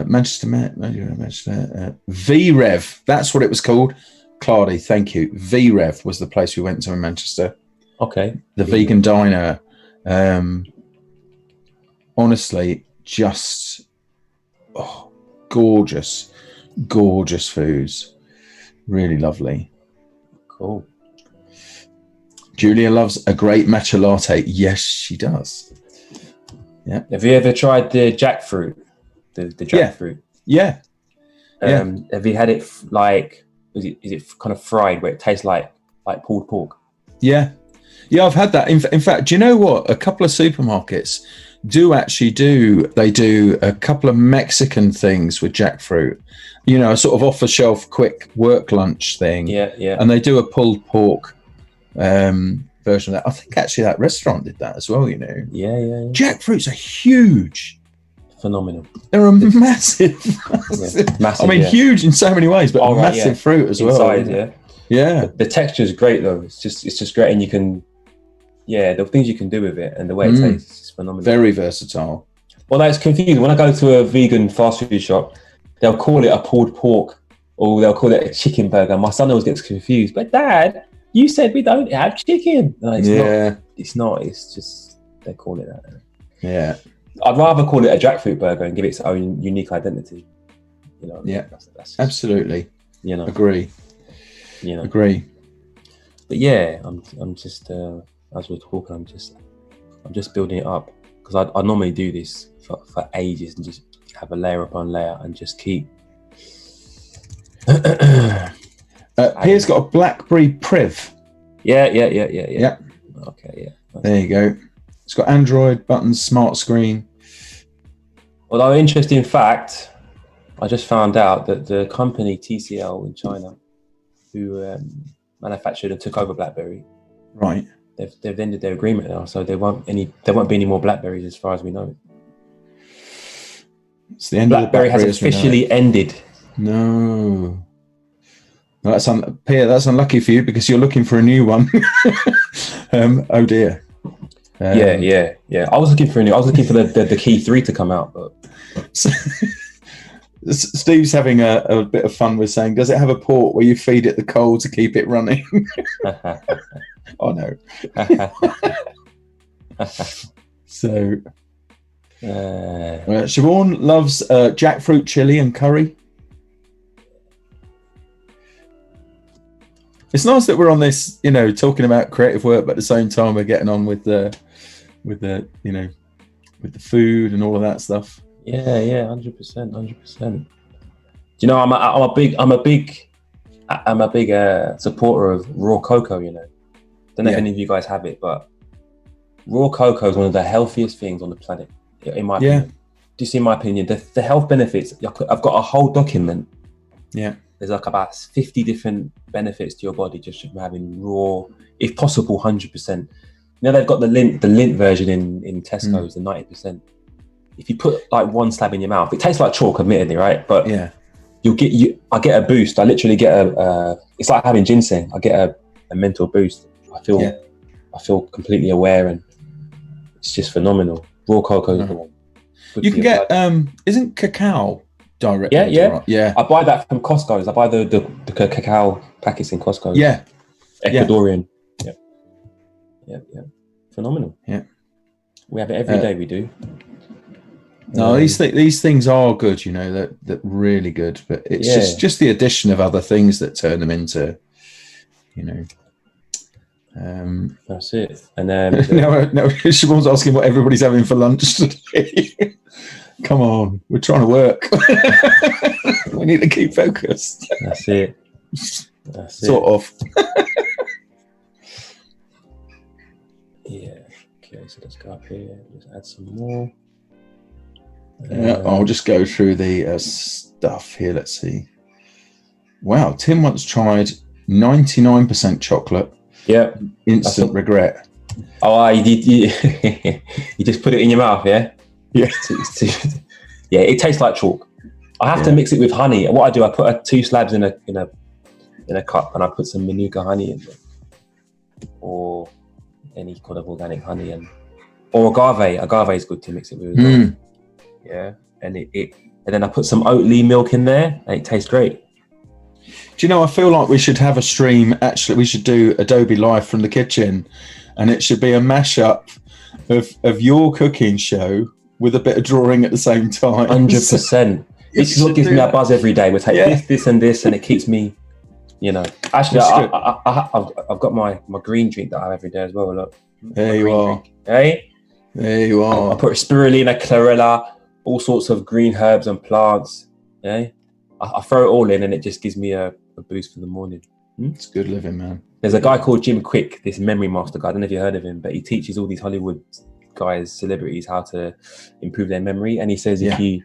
Manchester. V-Rev, that's what it was called. Clardy, thank you. V-Rev was the place we went to in Manchester. Okay. The vegan diner. Honestly, just gorgeous foods. Really lovely. Cool. Julia loves a great matcha latte. Yes, she does. Yeah. Have you ever tried the jackfruit? The jackfruit. Yeah. Have you had it is it kind of fried where it tastes like pulled pork? Yeah, I've had that. In fact, do you know what? A couple of supermarkets do a couple of Mexican things with jackfruit. A sort of off-the-shelf quick work lunch thing. Yeah. And they do a pulled pork version of that. I think actually that restaurant did that as well. Yeah. Jackfruits are huge. Phenomenal. They're a massive. Massive. I mean, huge in so many ways, but massive fruit as inside, well. Yeah. The texture is great though. It's just great, and you can, the things you can do with it and the way it tastes is phenomenal. Very versatile. Well, that's confusing. When I go to a vegan fast food shop, they'll call it a pulled pork or they'll call it a chicken burger. My son always gets confused. But Dad, you said we don't have chicken. No, it's not. It's just they call it that. Yeah. I'd rather call it a jackfruit burger and give it its own unique identity. That's absolutely. Agree. Agree. But yeah, I'm just as we're talking, I'm just building it up because I normally do this for ages and just have a layer upon layer and just keep. Pierre's got a BlackBerry Priv. Yeah. Okay, yeah. There you go. It's got Android buttons, smart screen. Although, interesting fact, I just found out that the company TCL in China, who manufactured and took over BlackBerry, right? They've ended their agreement now, so there won't be any more BlackBerries as far as we know. It's the end BlackBerry of the has officially ended. No. Pierre, that's unlucky for you because you're looking for a new one. Oh dear. Yeah. I was looking for the Key 3 to come out, but Steve's having a bit of fun with saying, does it have a port where you feed it the coal to keep it running? Oh no. So Siobhan loves jackfruit chili and curry. It's nice that we're on this, talking about creative work, but at the same time we're getting on with the with the food and all of that stuff. Yeah, 100%. Do you know, I'm a big supporter of raw cocoa. Don't know if any of you guys have it, but raw cocoa is one of the healthiest things on the planet, in my opinion. Just in my opinion, the health benefits. I've got a whole document. Yeah. There's like about 50 different benefits to your body just from having raw, if possible, 100%. They've got the lint version in Tesco's, the 90%. If you put like one slab in your mouth, it tastes like chalk, admittedly, right? But I get a boost. I literally get it's like having ginseng. I get a mental boost. I feel completely aware, and it's just phenomenal. Raw cocoa is the one. You can get isn't cacao directly? Yeah. I buy that from Costco's. I buy the cacao packets in Costco. Yeah. Ecuadorian. Yeah. Phenomenal. Yeah. We have it every day. We do. No, these things are good. That really good. But it's just the addition of other things that turn them into, That's it. And then no, Siobhan's asking what everybody's having for lunch today. Come on, we're trying to work. We need to keep focused. That's it. Sort of. Yeah. Okay, so let's go up here. Let's add some more. I'll just go through the stuff here. Let's see. Wow, Tim once tried 99% chocolate. Yeah. Instant regret. Oh, you just put it in your mouth, yeah? Yeah. Yeah, it tastes like chalk. I have to mix it with honey. What I do, I put 2 slabs in a cup, and I put some Manuka honey in there, or any kind of organic honey, or agave. Agave is good to mix it with as well. Yeah, and and then I put some Oatly milk in there, and it tastes great. Do you know, I feel like we should have a stream. Actually, we should do Adobe Live from the kitchen, and it should be a mashup of your cooking show with a bit of drawing at the same time. 100%. This is what gives me a buzz every day. We take this and this, and it keeps me, Actually, I've got my green drink that I have every day as well. Look, there you are. Hey, there you are. I put spirulina, chlorella, all sorts of green herbs and plants. Yeah, I throw it all in, and it just gives me a boost for the morning. It's good living, man. There's a guy called Jim Quick, this memory master guy. I don't know if you heard of him, but he teaches all these Hollywood guys, celebrities, how to improve their memory. And he says there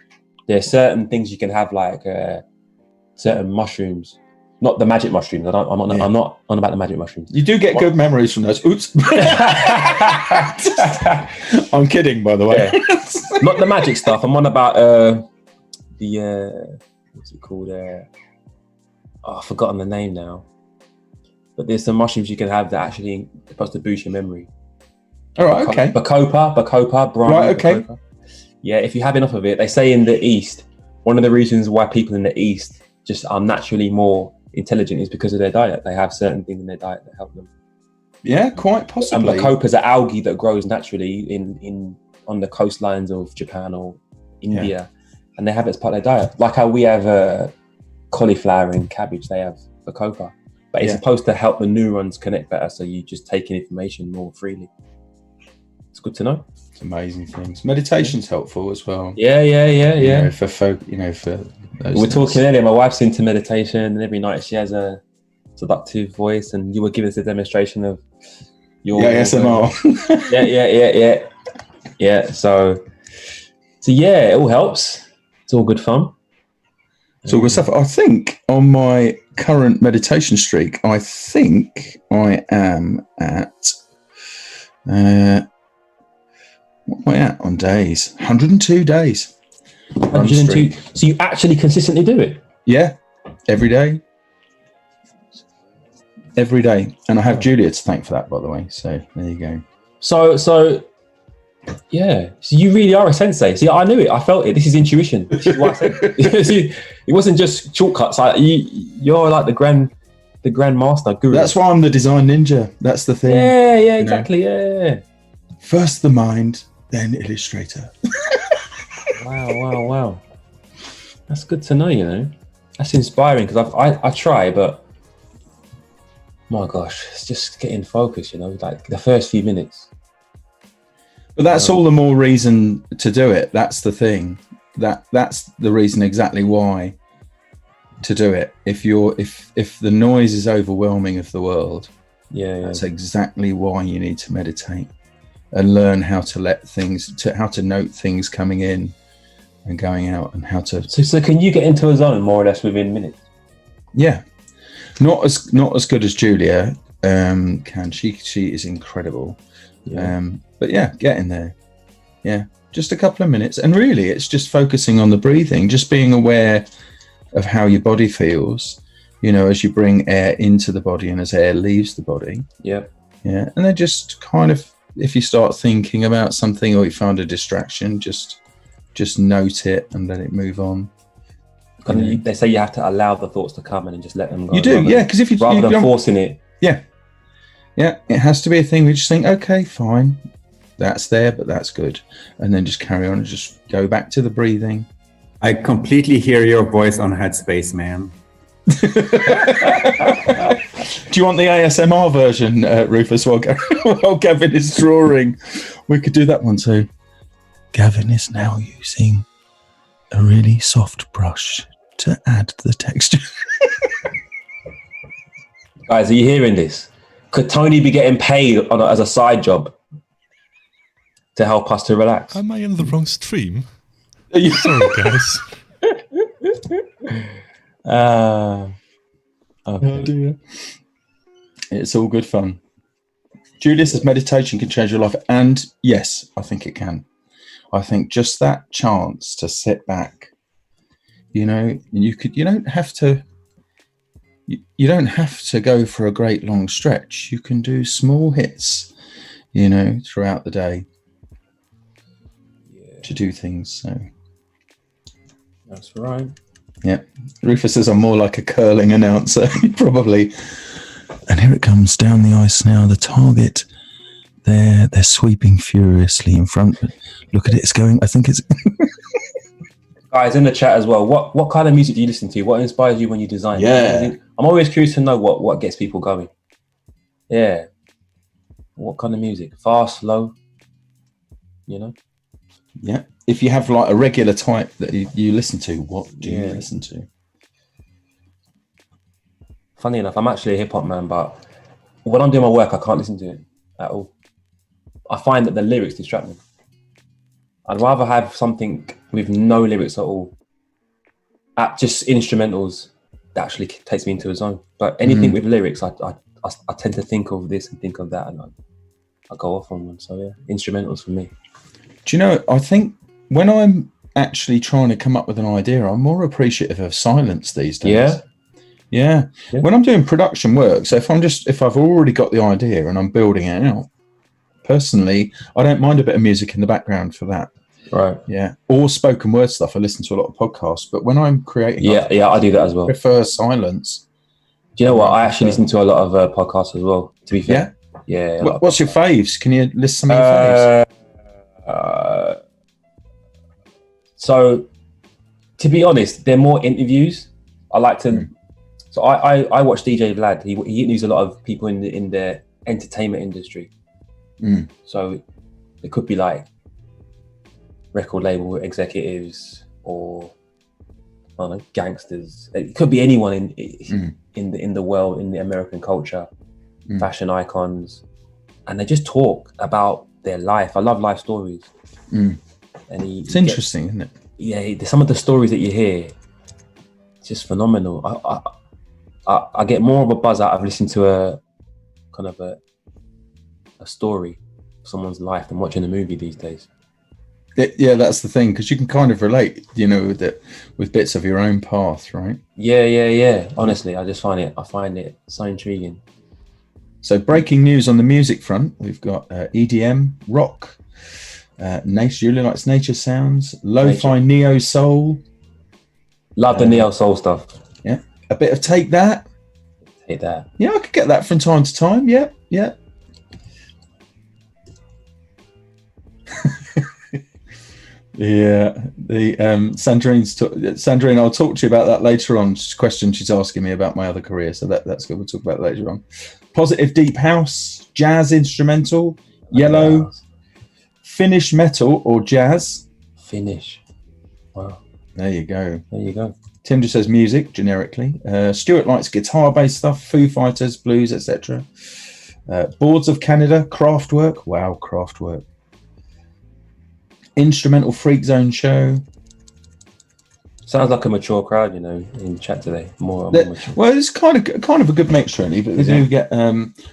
are certain things you can have, like certain mushrooms, not the magic mushrooms. I'm not on about the magic mushrooms. You do get good memories from those. Oops. I'm kidding, by the way. Yeah. Not the magic stuff. I'm on about what's it called? I've forgotten the name now. But there's some mushrooms you can have that actually supposed to boost your memory. All right, okay. Bacopa, brine. Right, okay. Bacopa. Yeah, if you have enough of it, they say in the East, one of the reasons why people in the East just are naturally more intelligent is because of their diet. They have certain things in their diet that help them. Yeah, quite possibly. And Bacopa is an algae that grows naturally on the coastlines of Japan or India, and they have it as part of their diet. Like how we have cauliflower and cabbage, they have Bacopa. But it's supposed to help the neurons connect better, so you just take in information more freely. It's good to know. It's amazing things. Meditation's helpful as well. Yeah. For folk, for those we were talking earlier. My wife's into meditation, and every night she has a seductive voice. And you were giving us a demonstration of your ASMR. Yeah. So yeah, it all helps. It's all good fun. It's all good stuff. I think on my current meditation streak, I think I am at what am I at on days? 102 days. 102. So you actually consistently do it? Yeah, every day. Every day. And I have Julia to thank for that, by the way. So there you go. So yeah. So you really are a sensei. See, I knew it. I felt it. This is intuition. This is what I said. See, it wasn't just shortcuts. You're like the the grandmaster guru. That's why I'm the design ninja. That's the thing. Yeah, exactly. Yeah. First the mind, then Illustrator. Wow. That's good to know, you know. That's inspiring because I try, but my gosh, it's just getting focused, you know, like the first few minutes. But that's all the more reason to do it. That's the thing. That's the reason exactly why to do it. If the noise is overwhelming of the world, that's exactly why you need to meditate and learn how to how to note things coming in and going out, and how to. So can you get into a zone more or less within minutes? Yeah, not as good as Julia can. She is incredible. But yeah, get in there. Yeah, just a couple of minutes, and really, it's just focusing on the breathing, just being aware of how your body feels. You know, as you bring air into the body and as air leaves the body. Yeah, and then just kind of, if you start thinking about something or you find a distraction, just note it and let it move on. They say you have to allow the thoughts to come in and just let them go. You do, because if you rather than forcing it. Yeah, it has to be a thing. We just think, okay, fine, that's there, but that's good, and then just carry on and just go back to the breathing. I completely hear your voice on Headspace, man. Do you want the ASMR version, Rufus? While Gavin is drawing, we could do that one too. Gavin is now using a really soft brush to add the texture. Guys, are you hearing this? Could Tony be getting paid as a side job to help us to relax? Am I in the wrong stream? Sorry, guys. Okay. It's all good fun. Julia says meditation can change your life, and yes, I think it can. I think just that chance to sit back, you know, you don't have to go for a great long stretch. You can do small hits, you know, throughout the day to do things. So that's right. Yeah. Rufus says I'm more like a curling announcer. Probably. And here it comes down the ice now. The target. They're sweeping furiously in front. Look at it. It's going. I think it's. Guys, in the chat as well. What kind of music do you listen to? What inspires you when you design? Yeah. I'm always curious to know what gets people going. Yeah. What kind of music? Fast, slow? You know? Yeah. If you have like a regular type that you listen to, what do you listen to? Funny enough, I'm actually a hip hop man, but when I'm doing my work, I can't listen to it at all. I find that the lyrics distract me. I'd rather have something with no lyrics at all. Just instrumentals that actually takes me into a zone. But anything with lyrics, I tend to think of this and think of that, and I go off on them. So yeah, instrumentals for me. Do you know, I think when I'm actually trying to come up with an idea, I'm more appreciative of silence these days. Yeah. When I'm doing production work, so if I've already got the idea and I'm building it out, personally, I don't mind a bit of music in the background for that. Right. Yeah. Or spoken word stuff. I listen to a lot of podcasts, but when I'm creating, I do that as well. I prefer silence. Do you know what? I actually listen to a lot of podcasts as well, to be fair. Yeah. What's your faves? Can you list some of your faves? So, to be honest, they're more interviews. I like to. So I watch DJ Vlad. He interviews a lot of people in the entertainment industry. So it could be like record label executives or I don't know, gangsters. It could be anyone in the world, in the American culture, fashion icons, and they just talk about their life. I love life stories. And it's interesting, isn't it? Yeah, some of the stories that you hear, it's just phenomenal. I get more of a buzz out of listening to a kind of a story of someone's life than watching a movie these days. Yeah, that's the thing, because you can kind of relate, you know, with bits of your own path, right? Yeah. Honestly, I find it so intriguing. So breaking news on the music front, we've got EDM, rock, Julia likes nature sounds, lo-fi neo soul. Love the neo soul stuff. Yeah, a bit of take that. Hit that. Yeah, I could get that from time to time. Yeah. Yeah, the Sandrine, I'll talk to you about that later on. Question she's asking me about my other career, so that's good. We'll talk about it later on. Positive deep house, jazz instrumental, yellow, Finnish metal or jazz. Finnish. Wow. There you go. Tim just says music generically. Stuart likes guitar-based stuff, Foo Fighters, blues, etc. Boards of Canada, Kraftwerk. Wow, Kraftwerk. Instrumental Freak Zone show. Sounds like a mature crowd, in chat today. More mature. Well, it's kind of a good mix, really. But they do get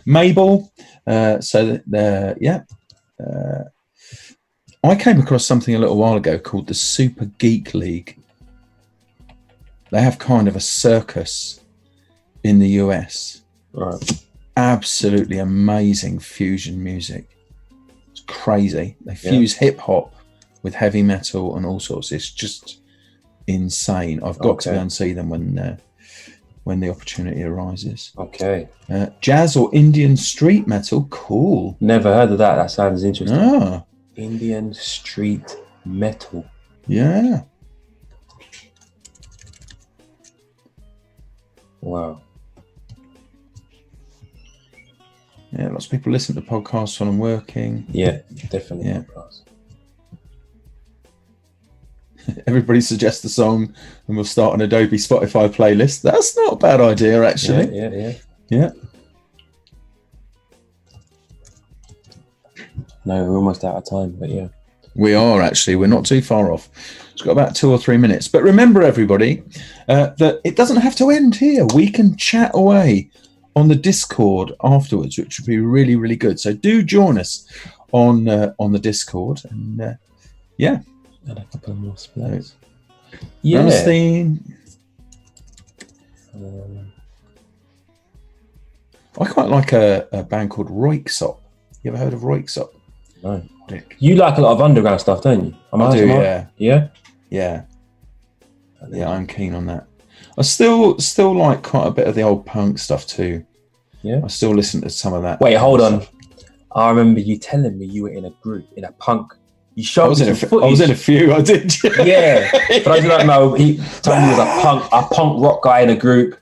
Mabel. I came across something a little while ago called the Super Geek League. They have kind of a circus in the US. Right. Absolutely amazing fusion music. It's crazy. They fuse hip hop with heavy metal and all sorts. It's just insane. I've got to go and see them when the opportunity arises. Okay. Jazz or Indian street metal? Cool. Never heard of that. That sounds interesting. Ah. Indian street metal. Yeah. Wow. Yeah, lots of people listen to podcasts when I'm working. Yeah, definitely. Yeah. Everybody suggests a song and we'll start an Adobe Spotify playlist. That's not a bad idea, actually. Yeah. No, we're almost out of time, but yeah. We are actually. We're not too far off. It's got about 2 or 3 minutes. But remember, everybody, that it doesn't have to end here. We can chat away on the Discord afterwards, which would be really, really good. So do join us on the Discord. And And a couple more splits. Namaste. I quite like a band called Roixop. You ever heard of Roixop? No. You like a lot of underground stuff, don't you? I do, yeah. Yeah? Yeah, I'm keen on that. I still like quite a bit of the old punk stuff too. Yeah. I still listen to some of that. Wait, hold on. I remember you telling me you were in a group, in a punk. You showed me some footage. I was in a few, I did. Yeah. But I don't know, he told me he was a punk rock guy in a group.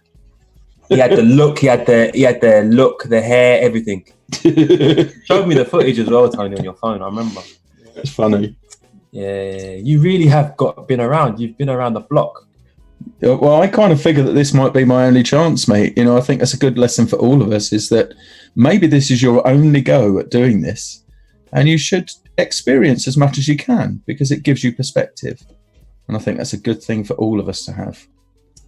He had the look, he had the hair, everything. Showed me the footage as well, Tony, on your phone, I remember. It's funny. Yeah, you really have been around. You've been around the block. Well, I kind of figure that this might be my only chance, mate. I think that's a good lesson for all of us, is that maybe this is your only go at doing this, and you should experience as much as you can, because it gives you perspective. And I think that's a good thing for all of us to have.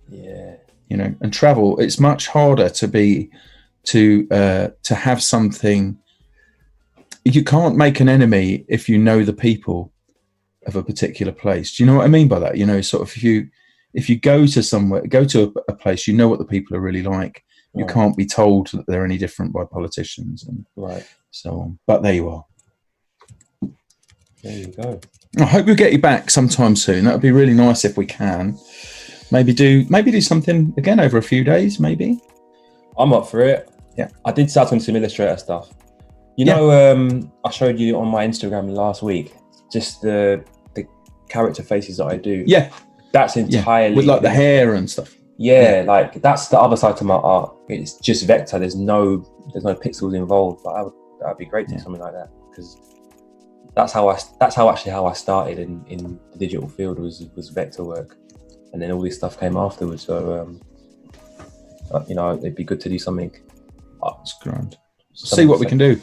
Yeah. And travel, it's much harder to have something. You can't make an enemy if you know the people of a particular place. Do you know what I mean by that? Sort of if you go to somewhere, go to a place, you know what the people are really like. You can't be told that they're any different by politicians and so on. But there you are. There you go. I hope we'll get you back sometime soon. That would be really nice if we can. Maybe do something again over a few days, maybe. I'm up for it. Yeah. I did start on some Illustrator stuff. I showed you on my Instagram last week, just the character faces that I do. Yeah. That's entirely... with like the hair and stuff. Yeah, like that's the other side to my art. It's just vector. There's no pixels involved. But that'd be great to do something like that, because that's how I started in the digital field was vector work, and then all this stuff came afterwards. So it'd be good to do something. It's grand. See what we can do.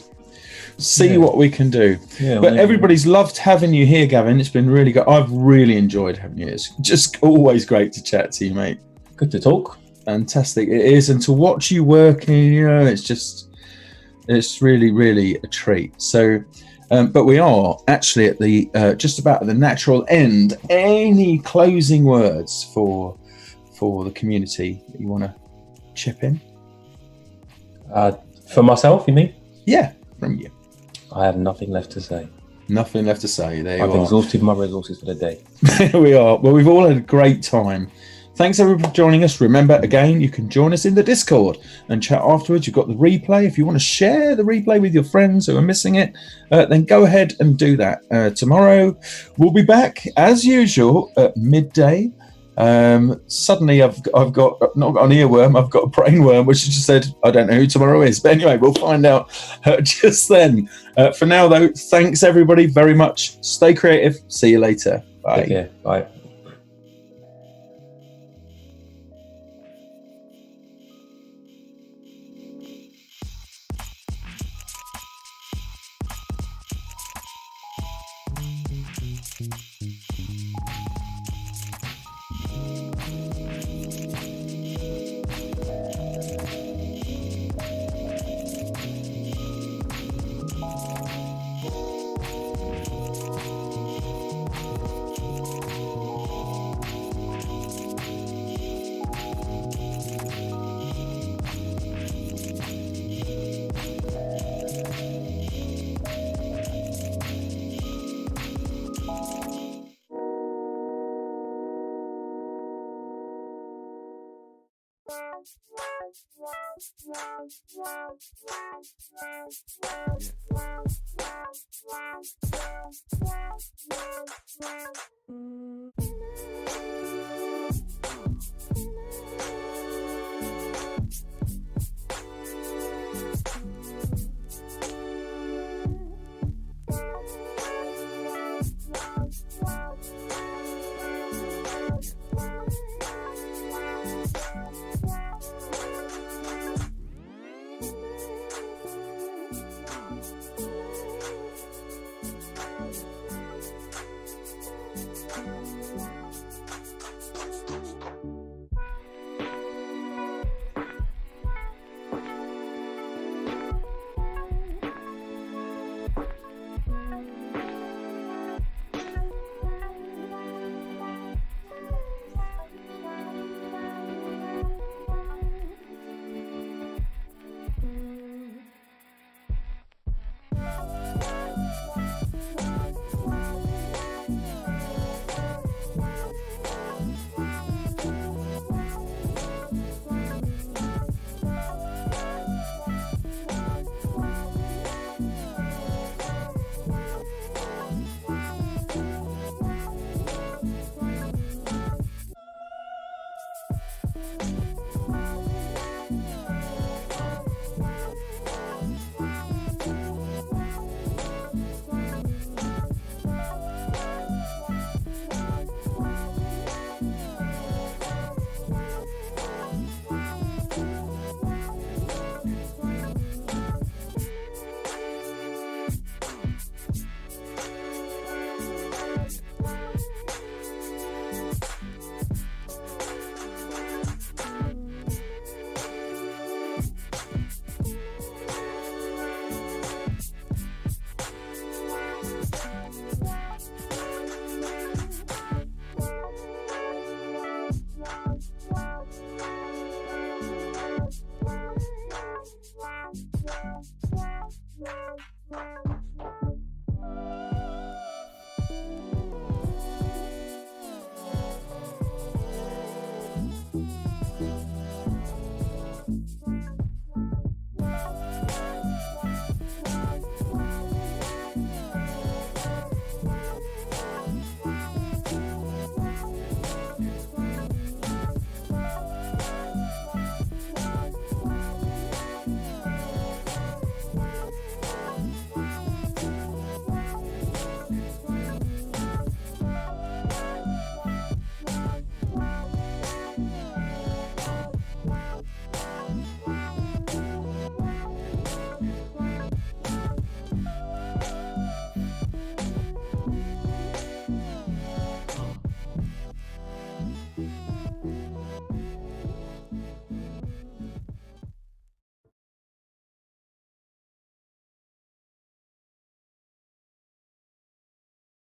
What we can do. Yeah, but everybody's loved having you here, Gavin. It's been really good. I've really enjoyed having you. It's just always great to chat to you, mate. Good to talk. Fantastic. It is. And to watch you working, it's really, really a treat. So, but we are actually at the just about at the natural end. Any closing words for the community that you want to chip in? For myself, you mean? Yeah, from you. I have nothing left to say. Nothing left to say. There you I've are. exhausted my resources for the day. We are. Well, we've all had a great time. Thanks everyone for joining us. Remember, again, you can join us in the Discord and chat afterwards. You've got the replay. If you want to share the replay with your friends who are missing it, then go ahead and do that. Tomorrow, we'll be back as usual at midday. Suddenly I've not got an earworm, I've got a brain worm, which just said I don't know who tomorrow is, but anyway, we'll find out just then. For now though, thanks everybody very much. Stay creative. See you later. Bye. Take care. Bye.